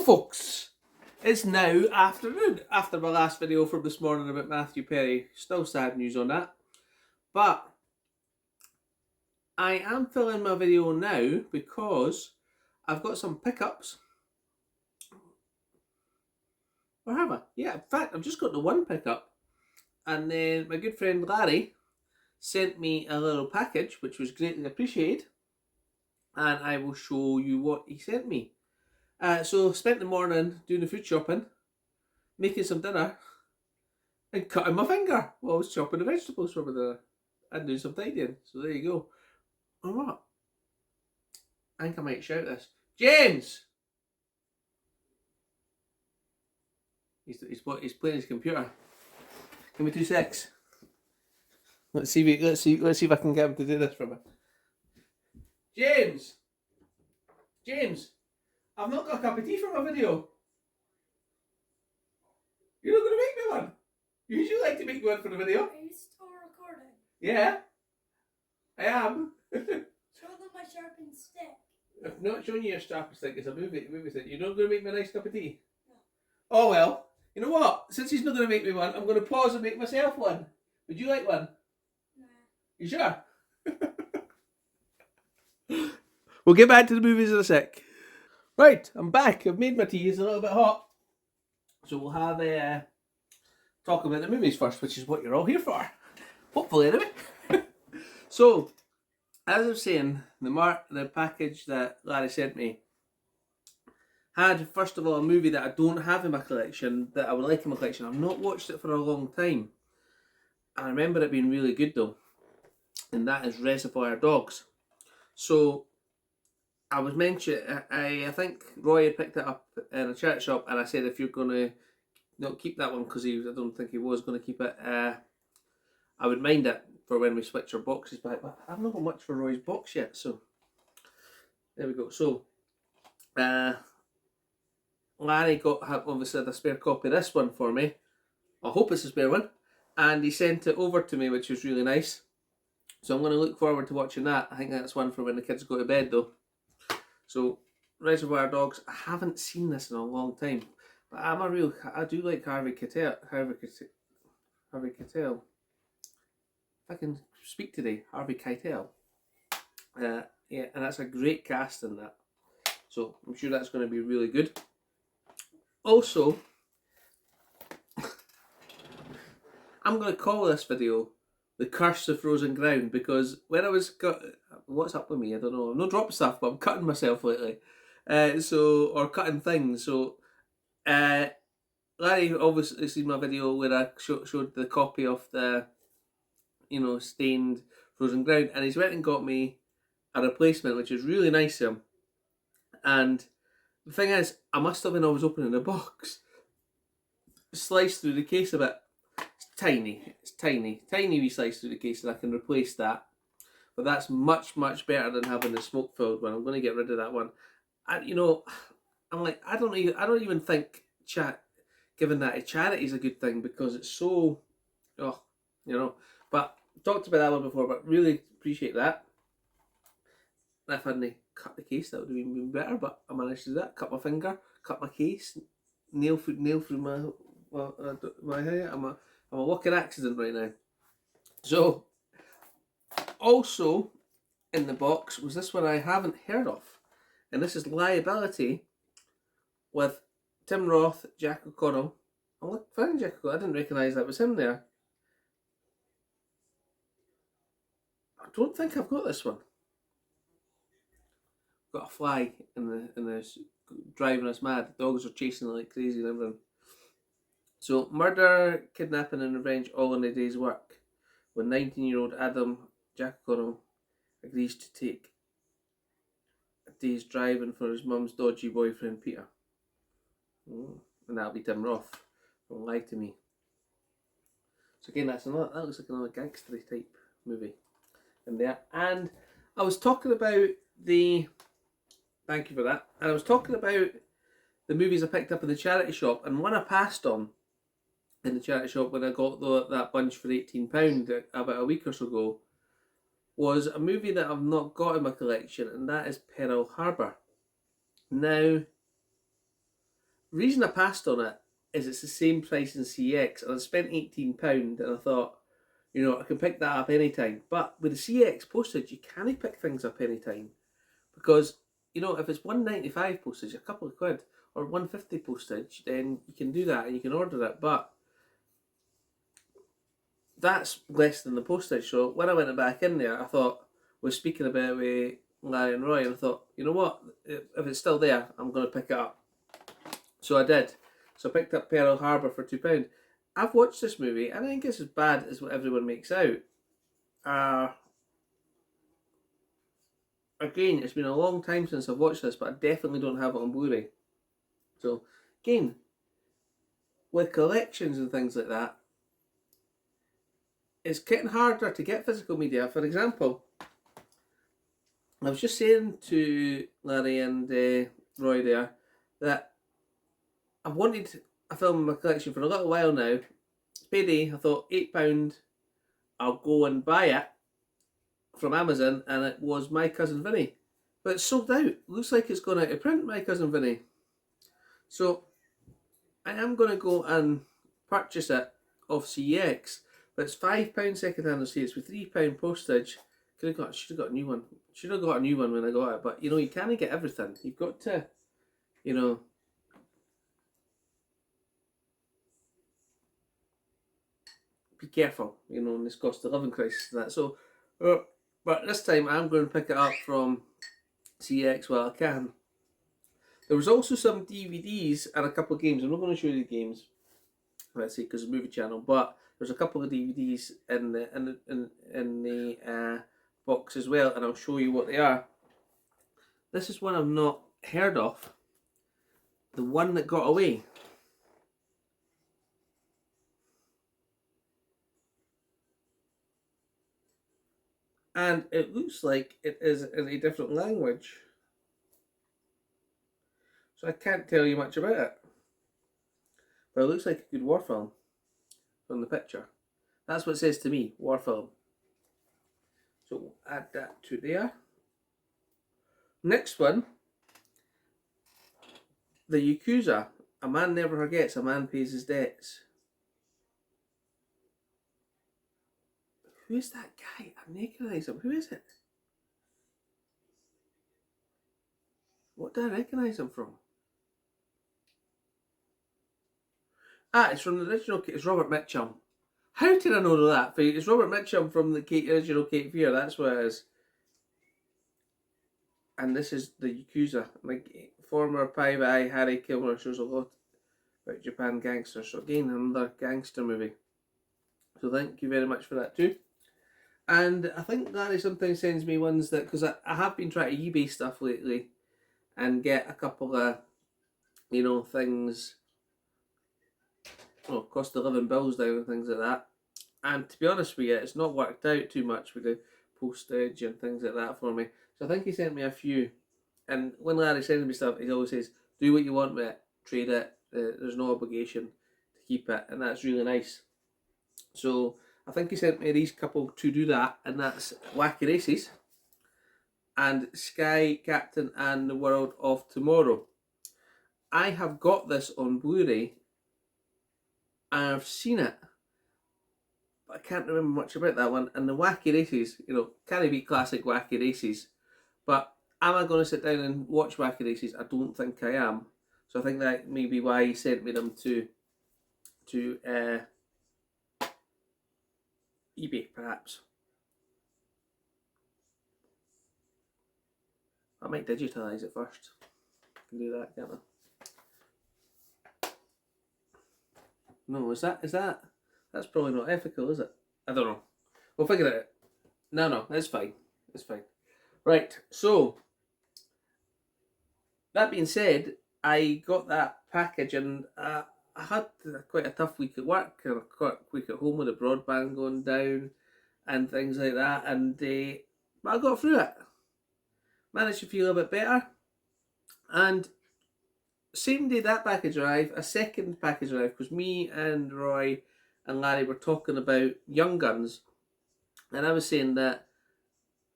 Hello folks, it's now afternoon after my last video from this morning about Matthew Perry. Still sad news on that, but I am filming my video now because I've got some pickups. Or have I? Yeah, in fact I've just got the one pickup, and then my good friend Larry sent me a little package which was greatly appreciated, and I will show you what he sent me. So spent the morning doing the food shopping, making some dinner, and cutting my finger while I was chopping the vegetables for my dinner and doing some tidying. So there you go. And what? I think I might shout this. James! He's playing his computer. Give me 2 secs. Let's see if I can get him to do this for me. James! James! I've not got a cup of tea for my video. You're not going to make me one? You usually like to make me one for the video. Are you still recording? Yeah. I am. Show them my sharpened stick. I'm not showing you your sharpened stick. It's a movie stick. You're not going to make me a nice cup of tea? No. Oh well. You know what? Since he's not going to make me one, I'm going to pause and make myself one. Would you like one? Nah. You sure? We'll get back to the movies in a sec. Right, I'm back. I've made my tea. It's a little bit hot. So we'll have a talk about the movies first, which is what you're all here for. Hopefully, anyway. So, as I was saying, the package that Larry sent me had, first of all, a movie that I don't have in my collection that I would like in my collection. I've not watched it for a long time. I remember it being really good though. And that is Reservoir Dogs. So, I was mentioning, I think Roy had picked it up in a charity shop, and I said if you're going to not keep that one because I don't think he was going to keep it, I would mind it for when we switch our boxes back. But I've not got much for Roy's box yet, so there we go. So Larry obviously had a spare copy of this one for me. I hope it's a spare one, and he sent it over to me, which was really nice. So I'm going to look forward to watching that. I think that's one for when the kids go to bed though. So Reservoir Dogs. I haven't seen this in a long time, but I do like Harvey Keitel. If I can speak today, Harvey Keitel. Yeah, and that's a great cast in that. So I'm sure that's going to be really good. Also, I'm going to call this video The Curse of Frozen Ground, because when I was what's up with me? I don't know. I'm not dropping stuff, but I'm cutting myself lately. Or cutting things. So Larry obviously seen my video where I showed the copy of the stained Frozen Ground, and he's went and got me a replacement, which is really nice of him. And the thing is, I must have, when I was opening the box, sliced through the case a bit. It's tiny wee slice through the case, and I can replace that. But that's much better than having the smoke filled one. I'm going to get rid of that one. I'm like, I don't even think giving that to charity is a good thing, because it's so, But talked about that one before, but really appreciate that. If I hadn't cut the case, that would have been better, but I managed to do that. Cut my finger, cut my case, nail through my hair. I'm a walking accident right now. So, also in the box was this one I haven't heard of, and this is Liability with Tim Roth, Jack O'Connell. I'm finding Jack O'Connell. I didn't recognise that was him there. I don't think I've got this one. Got a fly in the driving us mad. The dogs are chasing it like crazy and everything. So, murder, kidnapping and revenge all in a day's work, when 19-year-old Adam Jack O'Connell agrees to take a day's driving for his mum's dodgy boyfriend Peter. And that'll be Tim Roth from Lie to Me. So again, that looks like another gangstery type movie in there. And I was talking about thank you for that. And I was talking about the movies I picked up in the charity shop, and one I passed on in the charity shop when I got that bunch for £18 about a week or so ago was a movie that I've not got in my collection, and that is Pearl Harbor. Now, reason I passed on it is it's the same price in CX, and I spent £18, and I thought, you know, I can pick that up anytime. But with the CX postage, you can't pick things up anytime because, you know, if it's £1.95 postage, a couple of quid, or £1.50 postage, then you can do that and you can order it. But that's less than the postage. So when I went back in there, I thought, was speaking about with Larry and Roy, and I thought, you know what, if it's still there, I'm going to pick it up. So I did. So I picked up Pearl Harbor for £2. I've watched this movie, and I think it's as bad as what everyone makes out. Again, it's been a long time since I've watched this, but I definitely don't have it on Blu-ray. So, again, with collections and things like that, it's getting harder to get physical media. For example, I was just saying to Larry and Roy there that I've wanted a film in my collection for a little while now. It's payday. I thought £8, I'll go and buy it from Amazon, and it was My Cousin Vinny. But it's sold out. Looks like it's gone out of print, My Cousin Vinny. So I am going to go and purchase it off CEX. But it's £5 second hand on CEX with £3 postage. Should have got a new one. Should have got a new one when I got it. But you know, you can't get everything. You've got to, you know, be careful, you know, in this cost of living crisis and that. So, but this time I'm going to pick it up from CX while I can. There was also some DVDs and a couple of games. I'm not going to show you the games, let's see, because it's a movie channel. But there's a couple of DVDs in the box as well, and I'll show you what they are. This is one I've not heard of. The One That Got Away. And it looks like it is in a different language. So I can't tell you much about it. But it looks like a good war film from the picture. That's what it says to me, war film. So we'll add that to there. Next one, The Yakuza. A man never forgets, a man pays his debts. Who is that guy? I recognise him. Who is it? What do I recognise him from? Ah, it's from the original. It's Robert Mitchum. How did I know that? It's Robert Mitchum from the original Cape Fear. That's what it is. And this is The Yakuza. Like former Private Eye Harry Kilmer shows a lot about Japan gangsters. So again, another gangster movie. So thank you very much for that too. And I think Larry sometimes sends me ones that, because I have been trying to eBay stuff lately and get a couple of, you know, things, well, cost of living bills down and things like that. And to be honest with you, it's not worked out too much with the postage and things like that for me. So I think he sent me a few. And when Larry sends me stuff, he always says, do what you want with it, trade it, there's no obligation to keep it. And that's really nice. So I think he sent me these couple to do that, and that's Wacky Races and Sky Captain and the World of Tomorrow. I have got this on Blu-ray and I've seen it, but I can't remember much about that one. And the Wacky Races, you know, can't be classic Wacky Races, but am I going to sit down and watch Wacky Races? I don't think I am. So I think that may be why he sent me them to eBay, perhaps. I might digitalise it first. I can do that, can't I? No, is that? That's probably not ethical, is it? I don't know. We'll figure it out. No, it's fine. It's fine. Right, so that being said, I got that package, and I had quite a tough week at work, and quite a week at home with the broadband going down and things like that, and but I got through it. Managed to feel a bit better, and same day that package arrived, a second package arrived, because me and Roy and Larry were talking about Young Guns, and I was saying that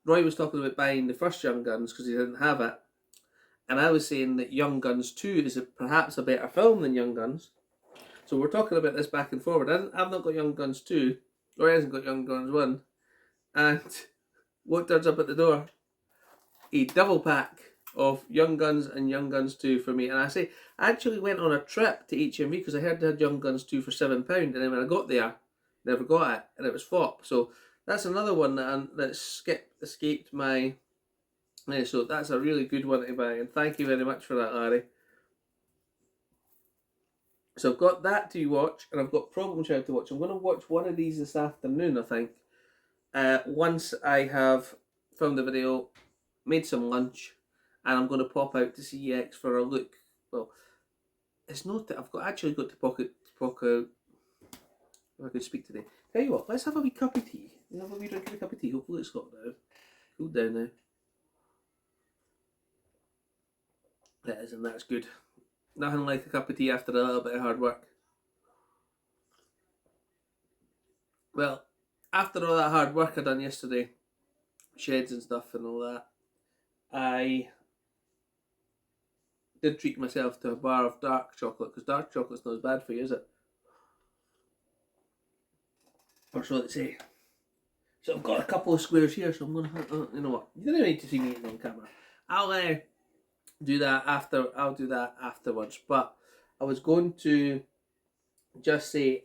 Roy was talking about buying the first Young Guns because he didn't have it, And I was saying that Young Guns 2 is perhaps a better film than Young Guns. So we're talking about this back and forward. I've not got Young Guns 2, or he hasn't got Young Guns 1. And what turns up at the door? A double pack of Young Guns and Young Guns 2 for me. And I actually went on a trip to HMV because I heard they had Young Guns 2 for £7. And then when I got there, never got it. And it was FOP. So that's another one that escaped my... so that's a really good one to buy. And thank you very much for that, Larry. So I've got that to watch, and I've got Problem Child to watch. I'm going to watch one of these this afternoon, I think. Once I have filmed the video, made some lunch, and I'm going to pop out to CEX for a look. Well, it's not that I've actually got to pop out. If I could speak today. Tell you what, let's have a wee cup of tea. Let's have a wee drink of a cup of tea. Hopefully it's got now. Cool down now. That is, and that's good. Nothing like a cup of tea after a little bit of hard work. Well, after all that hard work I done yesterday, sheds and stuff and all that, I did treat myself to a bar of dark chocolate, because dark chocolate's not as bad for you, is it? Or so they say. So I've got a couple of squares here, so I'm going to, you know what, you don't need to see me eating on camera. I'll do that afterwards, but I was going to just say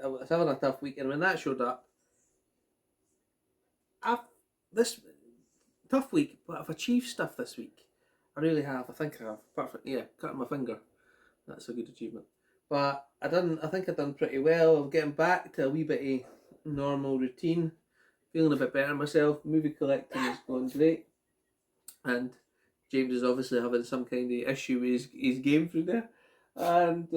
I was having a tough week, and when that showed up, this tough week, but I've achieved stuff this week. I really have. I think I have. Apart from, cutting my finger, that's a good achievement. But I think I've done pretty well. I'm getting back to a wee bit of normal routine, feeling a bit better myself. Movie collecting is going great, and James is obviously having some kind of issue with his game through there, and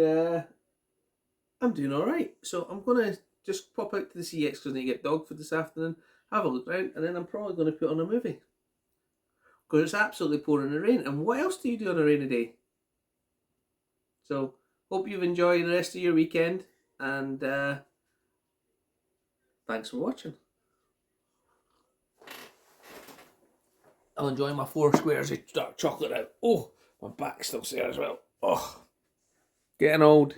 I'm doing all right. So I'm gonna just pop out to the CX because I need to get dog food this afternoon, have a look around, and then I'm probably going to put on a movie because it's absolutely pouring the rain. And what else do you do on a rainy day? So hope you've enjoyed the rest of your weekend, and thanks for watching. I'll enjoy my 4 squares of dark chocolate now. Oh, my back's still there as well. Oh, getting old.